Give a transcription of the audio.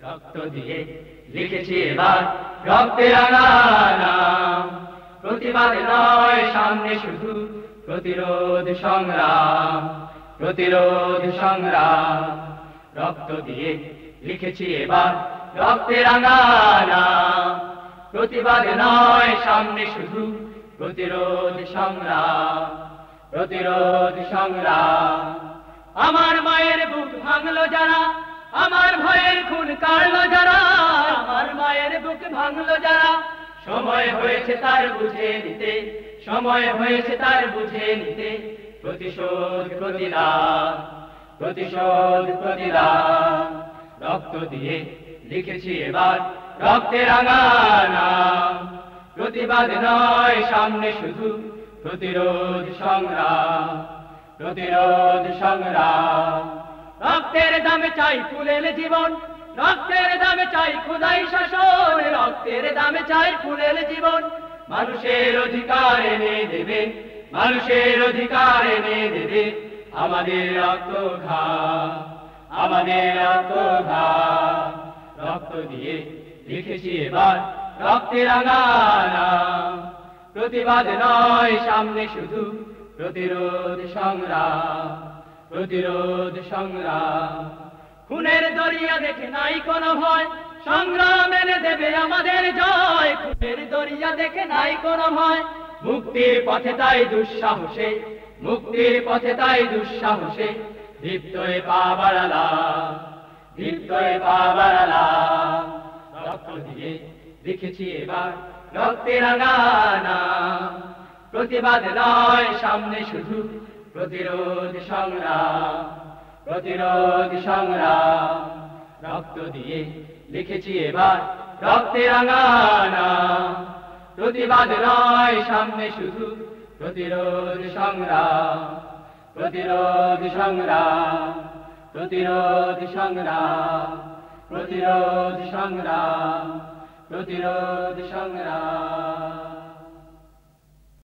রক্ত দিয়ে লিখেছি এবার রক্তে রাঙা নাম। প্রতিবাদ নয় সামনে শুধু প্রতিরোধ সংগ্রাম, প্রতিরোধ সংগ্রাম। রক্ত দিয়ে লিখেছি এবার রক্তে রাঙা নাম। প্রতিবাদ নয় সামনে শুধু প্রতিরোধ সংগ্রাম, প্রতিরোধ সংগ্রাম। আমার মায়ের বুক ভাঙলো যারা, আমার ভয়ের খুন কাড়লো যারা, আমার মায়ের বুক ভাঙলো যারা, সময় হয়েছে তার বুঝে নিতে, সময় হয়েছে তার বুঝে নিতে। প্রতিশোধ প্রতিদান, প্রতিশোধ প্রতিদান। রক্ত দিয়ে লিখেছি এবার রক্তে রাঙা নাম। প্রতিবাদ নয় সামনে শুধু প্রতিরোধ সংগ্রাম, প্রতিরোধ সংগ্রাম। রক্তের দামে চাই ফুলের জীবন, রক্তের দামে চাই খোদাই শাসন, রক্তের দামে চাই ফুলের জীবন। মানুষের অধিকার এনে দেবে, মানুষের অধিকার এনে দেবে আমাদের রক্ত ঘাম, আমাদের রক্ত ঘাম। রক্ত দিয়ে লিখেছি এবার রক্তে রাঙা নাম। প্রতিবাদ নয় সামনে শুধু প্রতিরোধ সংগ্রাম, প্রতিরোধ সংগ্রাম। খুনের দরিয়া দেখে নাই কোনো ভয়, সংগ্রাম এনে দেবে আমাদের জয়। খুনের দরিয়া দেখে নাই কোনো ভয়, মুক্তির পথে তাই দুঃসাহসে, মুক্তির পথে তাই দুঃসাহসে। দীপ্তয়ে পা বাড়ালাম, দীপ্তয়ে পা বাড়ালাম। রক্ত দিয়ে লিখেছি এবার রক্তে রাঙা নাম। প্রতিবাদ নয় সামনে শুধু প্রতিরোধ সংগ্রাম, প্রতিরোধ সংগ্রাম। রক্ত দিয়ে লিখেছি এবার রক্তে রাঙা নাম। প্রতিবাদ নয় সামনে শুধু প্রতিরোধ সংগ্রাম, প্রতিরোধ সংগ্রাম, প্রতিরোধ সংগ্রাম, প্রতিরোধ সংগ্রাম, প্রতিরোধ সংগ্রাম।